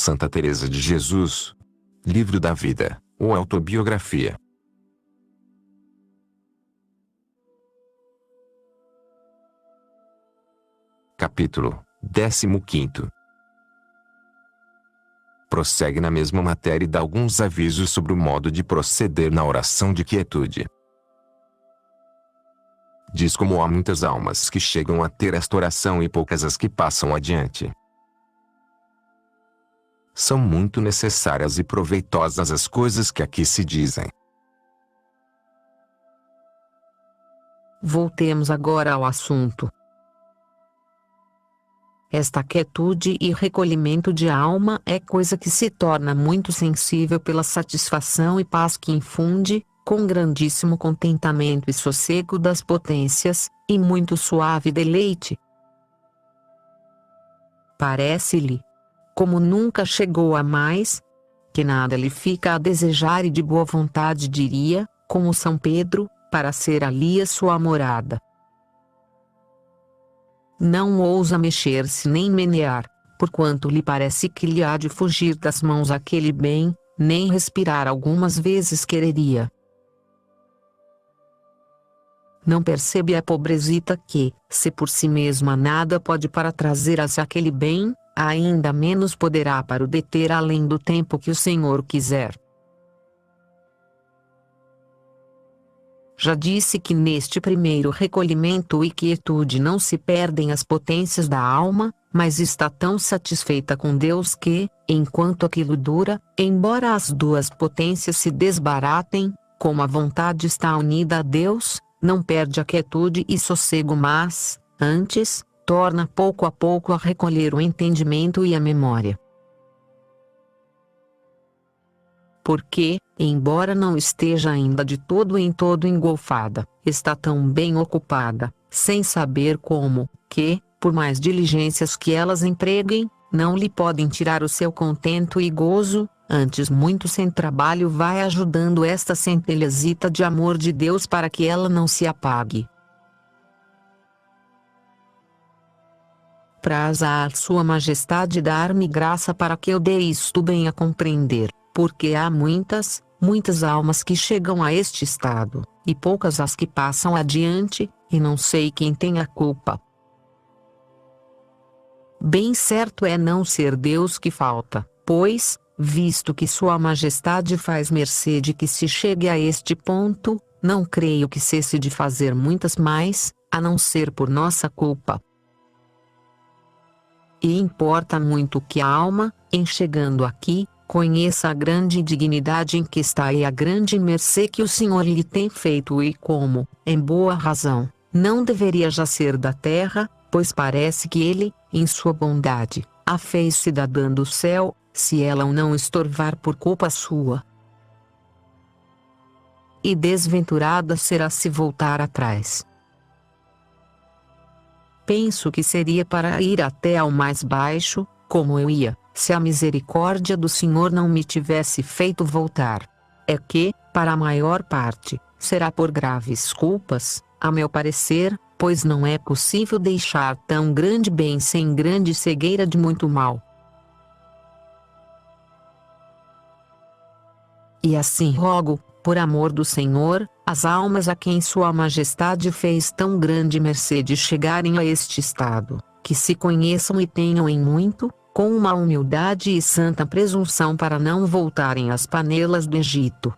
Santa Teresa de Jesus. Livro da Vida, ou Autobiografia. Capítulo 15. Prossegue na mesma matéria e dá alguns avisos sobre o modo de proceder na oração de quietude. Diz como há muitas almas que chegam a ter esta oração e poucas as que passam adiante. São muito necessárias e proveitosas as coisas que aqui se dizem. Voltemos agora ao assunto. Esta quietude e recolhimento de alma é coisa que se torna muito sensível pela satisfação e paz que infunde, com grandíssimo contentamento e sossego das potências, e muito suave deleite. Parece-lhe, como nunca chegou a mais, que nada lhe fica a desejar e de boa vontade diria, como São Pedro, para ser ali a sua morada. Não ousa mexer-se nem menear, porquanto lhe parece que lhe há de fugir das mãos aquele bem, nem respirar algumas vezes quereria. Não percebe a pobrezita que, se por si mesma nada pode para trazer-se aquele bem, ainda menos poderá para o deter além do tempo que o Senhor quiser. Já disse que neste primeiro recolhimento e quietude não se perdem as potências da alma, mas está tão satisfeita com Deus que, enquanto aquilo dura, embora as duas potências se desbaratem, como a vontade está unida a Deus, não perde a quietude e sossego, mas, antes, torna pouco a pouco a recolher o entendimento e a memória. Porque, embora não esteja ainda de todo em todo engolfada, está tão bem ocupada, sem saber como, que, por mais diligências que elas empreguem, não lhe podem tirar o seu contento e gozo, antes muito sem trabalho vai ajudando esta centelhazita de amor de Deus para que ela não se apague. Praz a Sua Majestade dar-me graça para que eu dê isto bem a compreender, porque há muitas almas que chegam a este estado, e poucas as que passam adiante, e não sei quem tem a culpa. Bem certo é não ser Deus que falta, pois, visto que Sua Majestade faz mercê de que se chegue a este ponto, não creio que cesse de fazer muitas mais, a não ser por nossa culpa. E importa muito que a alma, em chegando aqui, conheça a grande dignidade em que está e a grande mercê que o Senhor lhe tem feito e como, em boa razão, não deveria já ser da terra, pois parece que Ele, em sua bondade, a fez cidadã do céu, se ela o não estorvar por culpa sua. E desventurada será se voltar atrás. Penso que seria para ir até ao mais baixo, como eu ia, se a misericórdia do Senhor não me tivesse feito voltar. É que, para a maior parte, será por graves culpas, a meu parecer, pois não é possível deixar tão grande bem sem grande cegueira de muito mal. E assim rogo, por amor do Senhor, as almas a quem Sua Majestade fez tão grande mercê de chegarem a este estado, que se conheçam e tenham em muito, com uma humildade e santa presunção para não voltarem às panelas do Egito.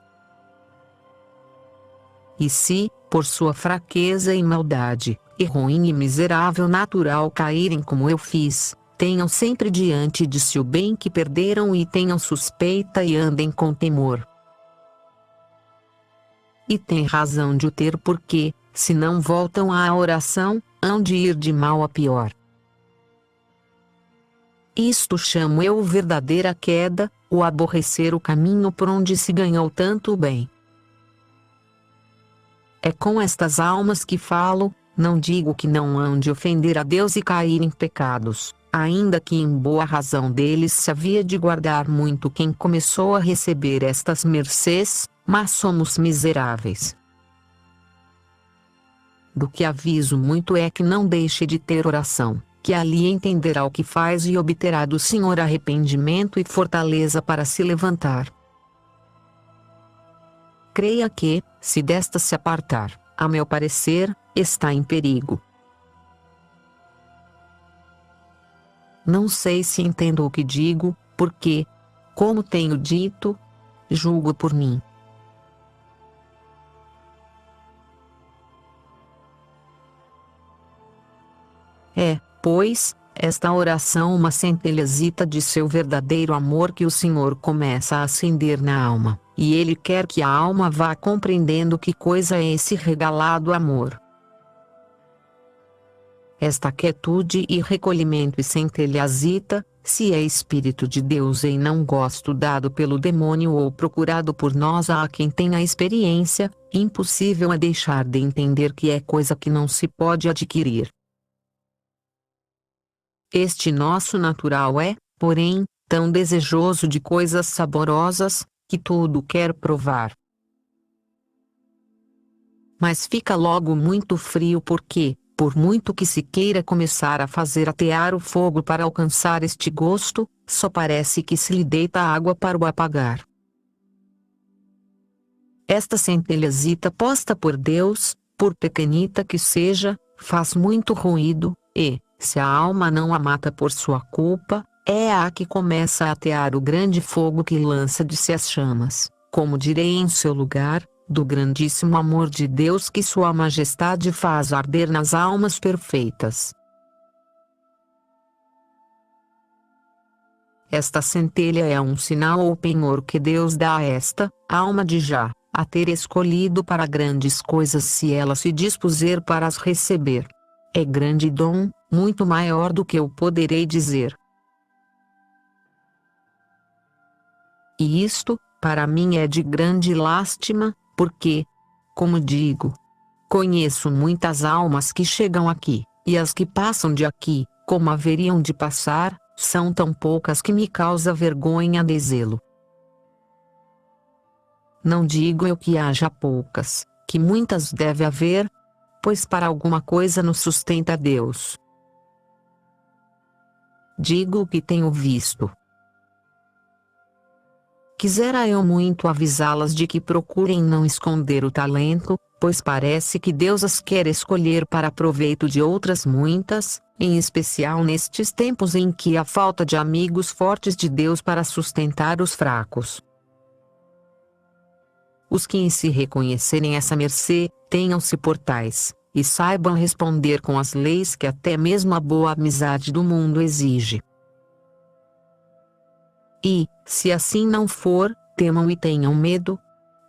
E se, por sua fraqueza e maldade, e ruim e miserável natural caírem como eu fiz, tenham sempre diante de si o bem que perderam e tenham suspeita e andem com temor. E tem razão de o ter porque, se não voltam à oração, hão de ir de mal a pior. Isto chamo eu verdadeira queda, o aborrecer o caminho por onde se ganhou tanto bem. É com estas almas que falo, não digo que não hão de ofender a Deus e cair em pecados, ainda que em boa razão deles se havia de guardar muito quem começou a receber estas mercês, mas somos miseráveis. Do que aviso muito é que não deixe de ter oração, que ali entenderá o que faz e obterá do Senhor arrependimento e fortaleza para se levantar. Creia que, se desta se apartar, a meu parecer, está em perigo. Não sei se entendo o que digo, porque, como tenho dito, julgo por mim. É, pois, esta oração uma centelhazita de seu verdadeiro amor que o Senhor começa a acender na alma, e Ele quer que a alma vá compreendendo que coisa é esse regalado amor. Esta quietude e recolhimento e centelhazita, se é Espírito de Deus e não gosto dado pelo demônio ou procurado por nós a quem tem a experiência, impossível é deixar de entender que é coisa que não se pode adquirir. Este nosso natural é, porém, tão desejoso de coisas saborosas, que tudo quer provar. Mas fica logo muito frio porque, por muito que se queira começar a fazer atear o fogo para alcançar este gosto, só parece que se lhe deita água para o apagar. Esta centelhazita posta por Deus, por pequenita que seja, faz muito ruído, e, se a alma não a mata por sua culpa, é a que começa a atear o grande fogo que lança de si as chamas, como direi em seu lugar, do grandíssimo amor de Deus que Sua Majestade faz arder nas almas perfeitas. Esta centelha é um sinal ou penhor que Deus dá a esta alma de já, a ter escolhido para grandes coisas se ela se dispuser para as receber. É grande dom, muito maior do que eu poderei dizer. E isto, para mim é de grande lástima, porque, como digo, conheço muitas almas que chegam aqui, e as que passam de aqui, como haveriam de passar, são tão poucas que me causa vergonha dizê-lo. Não digo eu que haja poucas, que muitas deve haver, pois para alguma coisa nos sustenta Deus. Digo o que tenho visto. Quisera eu muito avisá-las de que procurem não esconder o talento, pois parece que Deus as quer escolher para proveito de outras muitas, em especial nestes tempos em que há falta de amigos fortes de Deus para sustentar os fracos. Os que em se reconhecerem essa mercê, tenham-se por tais, e saibam responder com as leis que até mesmo a boa amizade do mundo exige. E, se assim não for, temam e tenham medo.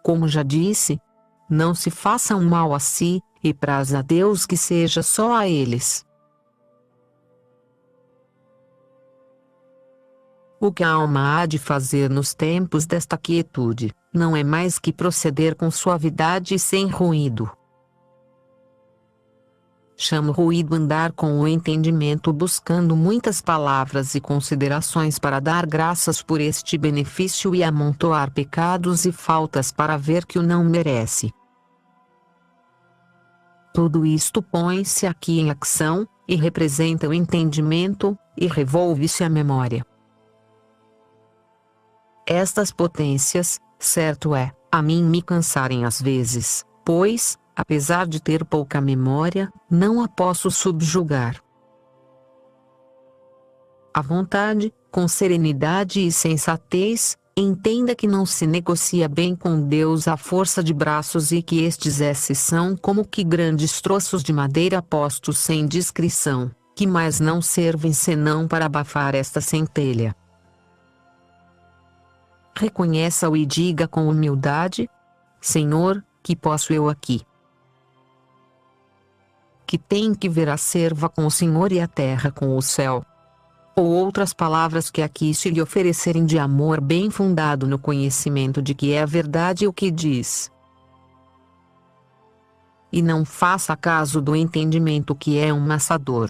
Como já disse, não se façam mal a si, e praz a Deus que seja só a eles. O que a alma há de fazer nos tempos desta quietude, não é mais que proceder com suavidade e sem ruído. Chamo ruído andar com o entendimento buscando muitas palavras e considerações para dar graças por este benefício e amontoar pecados e faltas para ver que o não merece. Tudo isto põe-se aqui em ação, e representa o entendimento, e revolve-se a memória. Estas potências, certo é, a mim me cansarem às vezes, pois, apesar de ter pouca memória, não a posso subjugar. À vontade, com serenidade e sensatez, entenda que não se negocia bem com Deus à força de braços e que estes esses são como que grandes troços de madeira postos sem discrição, que mais não servem senão para abafar esta centelha. Reconheça-o e diga com humildade: Senhor, que posso eu aqui? Que tem que ver a serva com o Senhor e a terra com o céu? Ou outras palavras que aqui se lhe oferecerem de amor bem fundado no conhecimento de que é a verdade o que diz. E não faça caso do entendimento que é um maçador.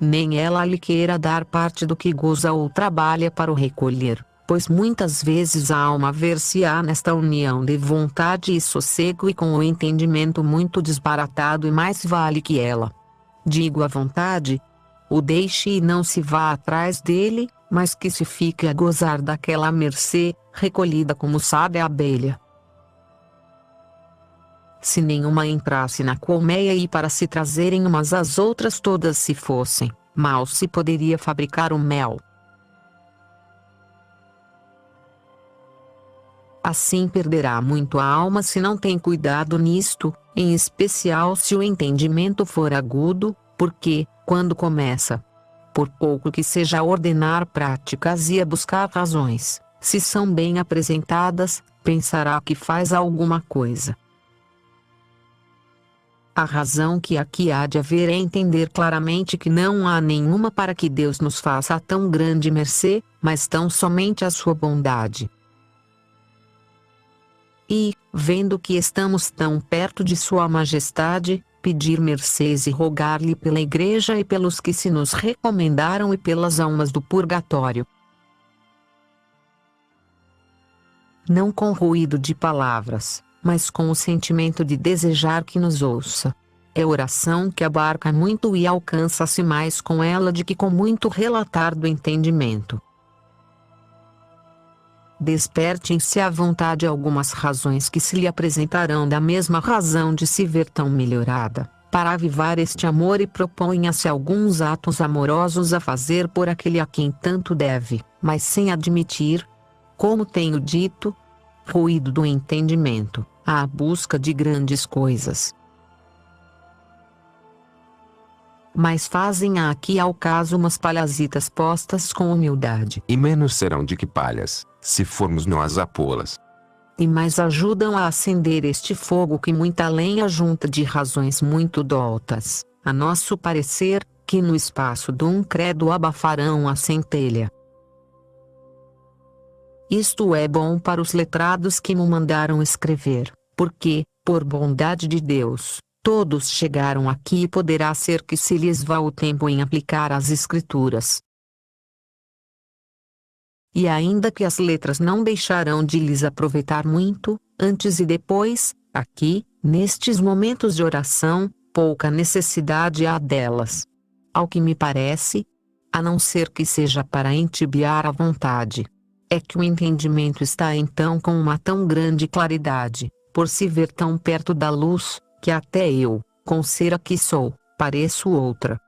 Nem ela lhe queira dar parte do que goza ou trabalha para o recolher, pois muitas vezes a alma ver-se-á nesta união de vontade e sossego e com o entendimento muito desbaratado e mais vale que ela. Digo a vontade, o deixe e não se vá atrás dele, mas que se fique a gozar daquela mercê, recolhida como sabe a abelha. Se nenhuma entrasse na colmeia e para se trazerem umas às outras todas se fossem, mal se poderia fabricar o mel. Assim perderá muito a alma se não tem cuidado nisto, em especial se o entendimento for agudo, porque, quando começa, por pouco que seja a ordenar práticas e a buscar razões, se são bem apresentadas, pensará que faz alguma coisa. A razão que aqui há de haver é entender claramente que não há nenhuma para que Deus nos faça tão grande mercê, mas tão somente a sua bondade. E, vendo que estamos tão perto de Sua Majestade, pedir mercês e rogar-lhe pela Igreja e pelos que se nos recomendaram e pelas almas do purgatório. Não com ruído de palavras, mas com o sentimento de desejar que nos ouça. É oração que abarca muito e alcança-se mais com ela de que com muito relatar do entendimento. Despertem-se à vontade algumas razões que se lhe apresentarão da mesma razão de se ver tão melhorada, para avivar este amor e proponha-se alguns atos amorosos a fazer por aquele a quem tanto deve, mas sem admitir, como tenho dito, ruído do entendimento, à busca de grandes coisas. Mas fazem aqui ao caso umas palhazitas postas com humildade. E menos serão de que palhas, se formos nós a pô-las. E mais ajudam a acender este fogo que muita lenha junta de razões muito doutas, a nosso parecer, que no espaço de um credo abafarão a centelha. Isto é bom para os letrados que me mandaram escrever, porque, por bondade de Deus, todos chegaram aqui e poderá ser que se lhes vá o tempo em aplicar as Escrituras. E ainda que as letras não deixarão de lhes aproveitar muito, antes e depois, aqui, nestes momentos de oração, pouca necessidade há delas. Ao que me parece, a não ser que seja para entibiar a vontade. É que o entendimento está então com uma tão grande claridade, por se ver tão perto da luz, que até eu, com ser a que sou, pareço outra.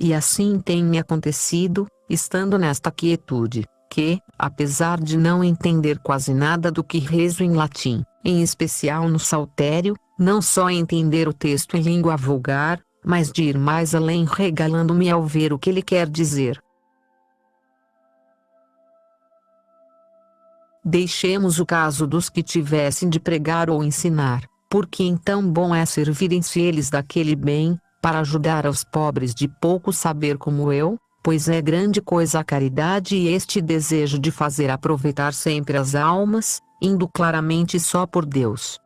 E assim tem-me acontecido, estando nesta quietude, que, apesar de não entender quase nada do que rezo em latim, em especial no saltério, não só entender o texto em língua vulgar, mas de ir mais além regalando-me ao ver o que ele quer dizer. Deixemos o caso dos que tivessem de pregar ou ensinar, porque então bom é servirem-se eles daquele bem, para ajudar aos pobres de pouco saber como eu, pois é grande coisa a caridade e este desejo de fazer aproveitar sempre as almas, indo claramente só por Deus.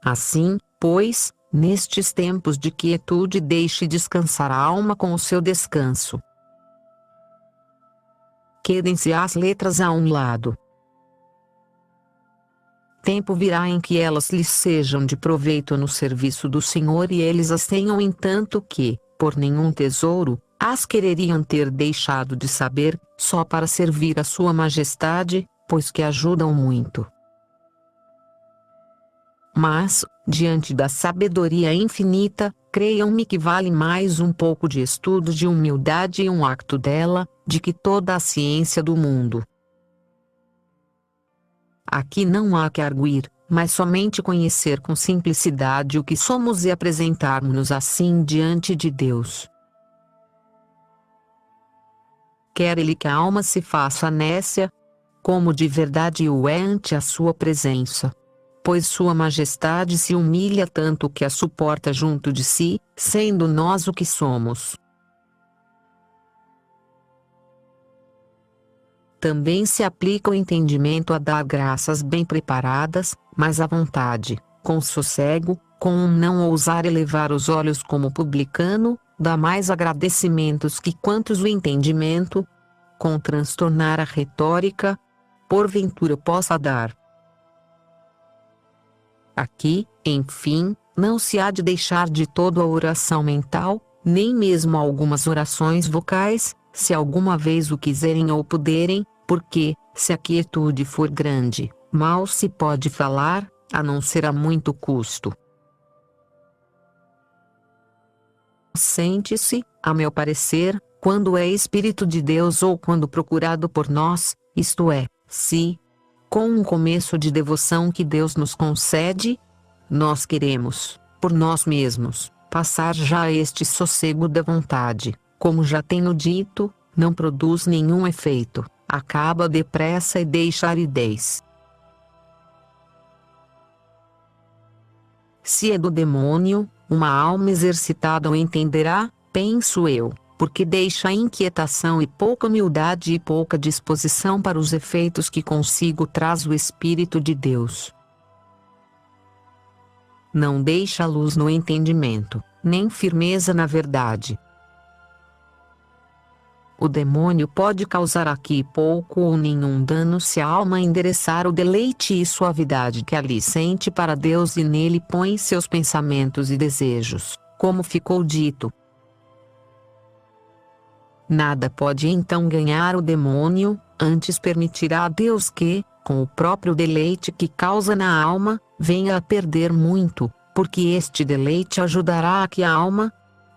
Assim, pois, nestes tempos de quietude deixe descansar a alma com o seu descanso. Quedem-se as letras a um lado. Tempo virá em que elas lhes sejam de proveito no serviço do Senhor e eles as tenham entanto que, por nenhum tesouro, as quereriam ter deixado de saber, só para servir a Sua Majestade, pois que ajudam muito. Mas, diante da sabedoria infinita, creiam-me que vale mais um pouco de estudo de humildade e um acto dela, de que toda a ciência do mundo. Aqui não há que arguir, mas somente conhecer com simplicidade o que somos e apresentarmos-nos assim diante de Deus. Quer Ele que a alma se faça nécia, como de verdade o é ante a sua presença. Pois Sua Majestade se humilha tanto que a suporta junto de si, sendo nós o que somos. Também se aplica o entendimento a dar graças bem preparadas, mas à vontade, com sossego, com não ousar elevar os olhos como publicano, dá mais agradecimentos que quantos o entendimento, com transtornar a retórica, porventura possa dar. Aqui, enfim, não se há de deixar de todo a oração mental, nem mesmo algumas orações vocais, se alguma vez o quiserem ou puderem, porque, se a quietude for grande, mal se pode falar, a não ser a muito custo. Sente-se, a meu parecer, quando é Espírito de Deus ou quando procurado por nós, isto é, se, com um começo de devoção que Deus nos concede, nós queremos, por nós mesmos, passar já a este sossego da vontade, como já tenho dito, não produz nenhum efeito, acaba depressa e deixa aridez. Se é do demônio, uma alma exercitada o entenderá, penso eu, porque deixa inquietação e pouca humildade e pouca disposição para os efeitos que consigo traz o Espírito de Deus. Não deixa luz no entendimento, nem firmeza na verdade. O demônio pode causar aqui pouco ou nenhum dano se a alma endereçar o deleite e suavidade que ali sente para Deus e nele põe seus pensamentos e desejos, como ficou dito. Nada pode então ganhar o demônio, antes permitirá a Deus que, com o próprio deleite que causa na alma, venha a perder muito, porque este deleite ajudará a que a alma,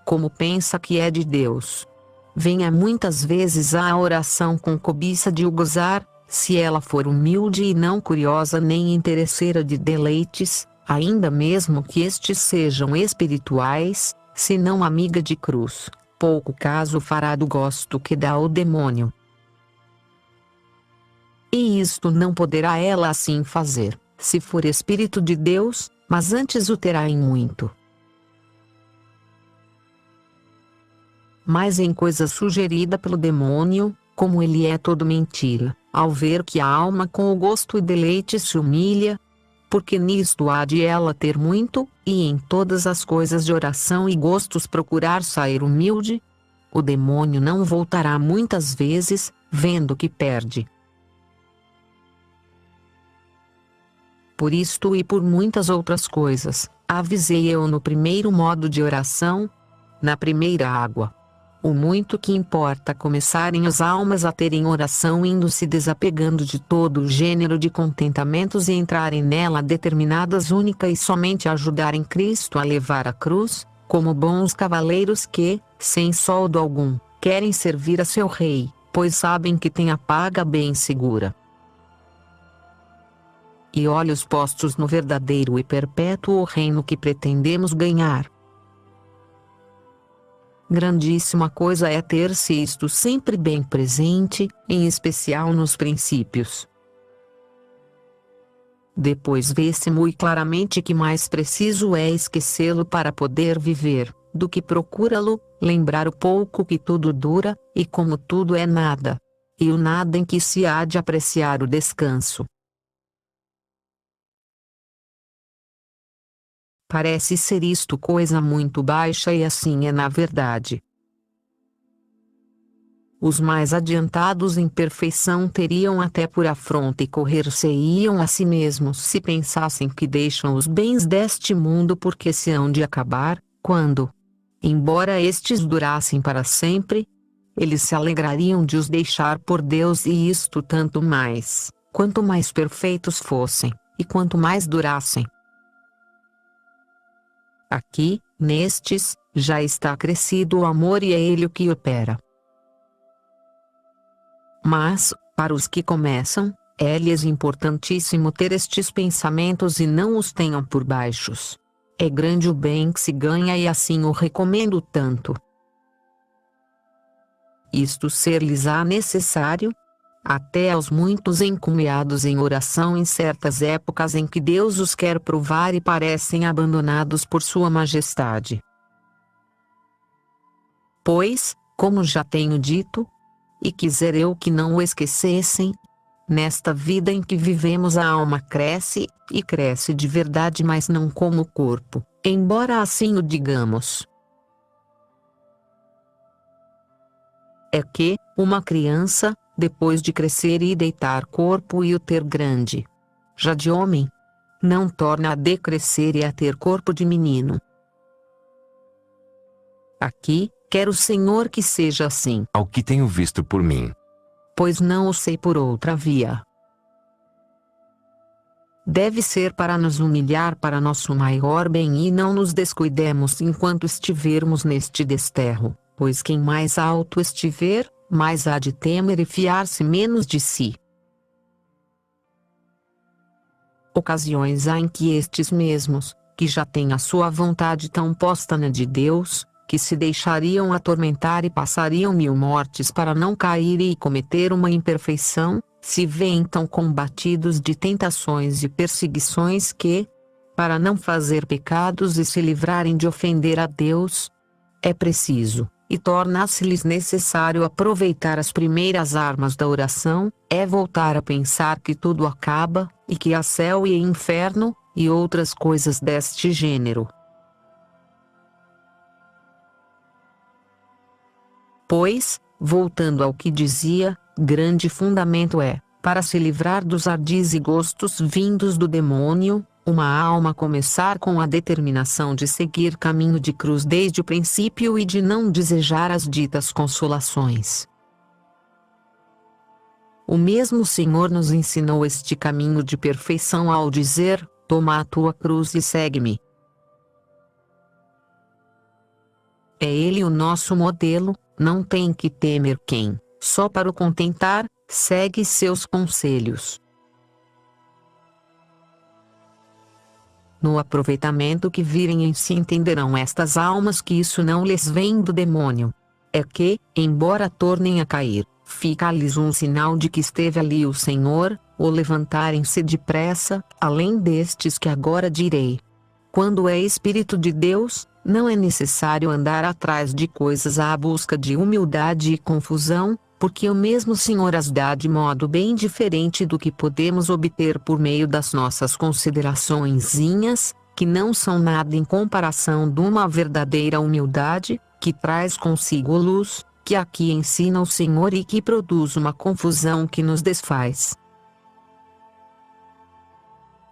como pensa que é de Deus, venha muitas vezes à oração com cobiça de o gozar, se ela for humilde e não curiosa nem interesseira de deleites, ainda mesmo que estes sejam espirituais, se não amiga de cruz, pouco caso fará do gosto que dá o demônio. E isto não poderá ela assim fazer, se for Espírito de Deus, mas antes o terá em muito. Mas em coisa sugerida pelo demônio, como ele é todo mentira, ao ver que a alma com o gosto e deleite se humilha, porque nisto há de ela ter muito, e em todas as coisas de oração e gostos procurar sair humilde, o demônio não voltará muitas vezes, vendo que perde. Por isto e por muitas outras coisas, avisei eu no primeiro modo de oração, na primeira água. O muito que importa começarem as almas a terem oração indo se desapegando de todo o gênero de contentamentos e entrarem nela determinadas única e somente a ajudarem Cristo a levar a cruz, como bons cavaleiros que, sem soldo algum, querem servir a seu rei, pois sabem que tem a paga bem segura. E olhos postos no verdadeiro e perpétuo reino que pretendemos ganhar. Grandíssima coisa é ter-se isto sempre bem presente, em especial nos princípios. Depois vê-se muito claramente que mais preciso é esquecê-lo para poder viver, do que procurá-lo, lembrar o pouco que tudo dura, e como tudo é nada. E o nada em que se há de apreciar o descanso. Parece ser isto coisa muito baixa e assim é na verdade. Os mais adiantados em perfeição teriam até por afronta e correr-se-iam a si mesmos se pensassem que deixam os bens deste mundo porque se hão de acabar, quando, embora estes durassem para sempre, eles se alegrariam de os deixar por Deus e isto tanto mais, quanto mais perfeitos fossem, e quanto mais durassem. Aqui, nestes, já está acrescido o amor e é ele o que opera. Mas, para os que começam, é-lhes importantíssimo ter estes pensamentos e não os tenham por baixos. É grande o bem que se ganha e assim o recomendo tanto. Isto ser-lhes-á necessário, até aos muitos encomiados em oração em certas épocas em que Deus os quer provar e parecem abandonados por sua majestade. Pois, como já tenho dito, e quiser eu que não o esquecessem, nesta vida em que vivemos a alma cresce, e cresce de verdade mas não como o corpo, embora assim o digamos. é que, uma criança, depois de crescer e deitar corpo e o ter grande, já de homem, não torna a decrescer e a ter corpo de menino. Aqui, quer o Senhor que seja assim. Ao que tenho visto por mim. Pois não o sei por outra via. Deve ser para nos humilhar para nosso maior bem e não nos descuidemos enquanto estivermos neste desterro, pois quem mais alto estiver, mais há de temer e fiar-se menos de si. Ocasiões há em que estes mesmos, que já têm a sua vontade tão posta na de Deus, que se deixariam atormentar e passariam 1000 mortes para não cair e cometer uma imperfeição, se veem tão combatidos de tentações e perseguições que, para não fazer pecados e se livrarem de ofender a Deus, é preciso, e torna-se-lhes necessário aproveitar as primeiras armas da oração, é voltar a pensar que tudo acaba, e que há céu e inferno, e outras coisas deste gênero. Pois, voltando ao que dizia, grande fundamento é, para se livrar dos ardis e gostos vindos do demônio, uma alma começar com a determinação de seguir caminho de cruz desde o princípio e de não desejar as ditas consolações. O mesmo Senhor nos ensinou este caminho de perfeição ao dizer: toma a tua cruz e segue-me. É Ele o nosso modelo, não tem que temer quem, só para o contentar, segue seus conselhos. No aproveitamento que virem em si entenderão estas almas que isso não lhes vem do demônio. É que, embora tornem a cair, fica-lhes um sinal de que esteve ali o Senhor, ou levantarem-se depressa, além destes que agora direi. Quando é Espírito de Deus, não é necessário andar atrás de coisas à busca de humildade e confusão, porque o mesmo Senhor as dá de modo bem diferente do que podemos obter por meio das nossas consideraçõezinhas, que não são nada em comparação de uma verdadeira humildade, que traz consigo luz, que aqui ensina o Senhor e que produz uma confusão que nos desfaz.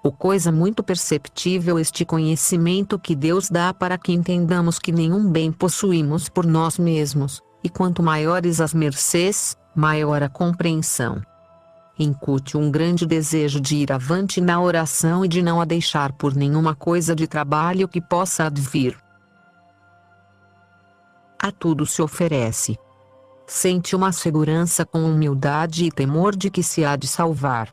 O coisa muito perceptível este conhecimento que Deus dá para que entendamos que nenhum bem possuímos por nós mesmos, e quanto maiores as mercês, maior a compreensão. Incute um grande desejo de ir avante na oração e de não a deixar por nenhuma coisa de trabalho que possa advir. A tudo se oferece. Sente uma segurança com humildade e temor de que se há de salvar.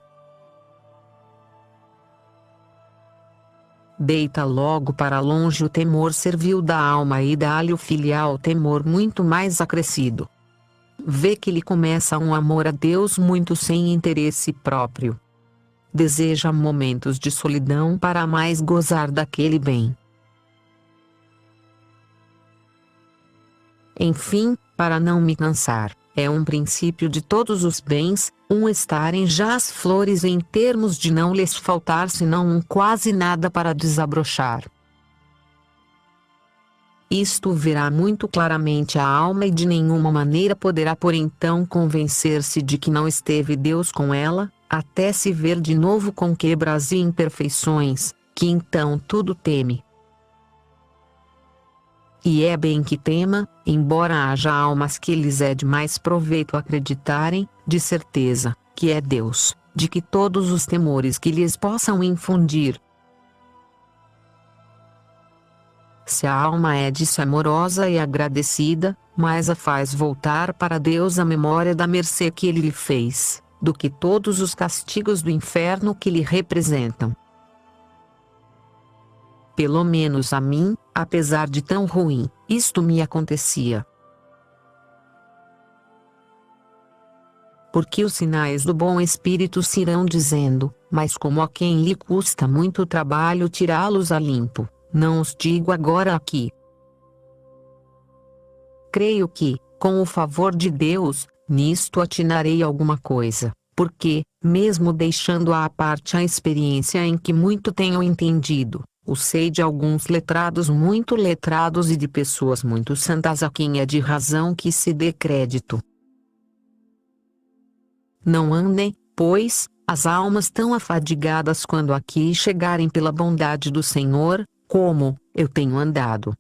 Deita logo para longe o temor servil da alma e dá-lhe o filial temor muito mais acrescido. Vê que lhe começa um amor a Deus muito sem interesse próprio. Deseja momentos de solidão para mais gozar daquele bem. Enfim, para não me cansar, é um princípio de todos os bens, estarem já as flores em termos de não lhes faltar senão quase nada para desabrochar. Isto verá muito claramente a alma e de nenhuma maneira poderá por então convencer-se de que não esteve Deus com ela, até se ver de novo com quebras e imperfeições, que então tudo teme. E é bem que tema, embora haja almas que lhes é de mais proveito acreditarem, de certeza, que é Deus, de que todos os temores que lhes possam infundir. Se a alma é disso amorosa e agradecida, mais a faz voltar para Deus a memória da mercê que Ele lhe fez, do que todos os castigos do inferno que lhe representam. Pelo menos a mim, apesar de tão ruim, isto me acontecia. Porque os sinais do bom espírito se irão dizendo, mas como a quem lhe custa muito trabalho tirá-los a limpo, não os digo agora aqui. Creio que, com o favor de Deus, nisto atinarei alguma coisa, porque, mesmo deixando à parte a experiência em que muito tenho entendido, o sei de alguns letrados muito letrados e de pessoas muito santas a quem é de razão que se dê crédito. Não andem, pois, as almas tão afadigadas quando aqui chegarem pela bondade do Senhor, como eu tenho andado.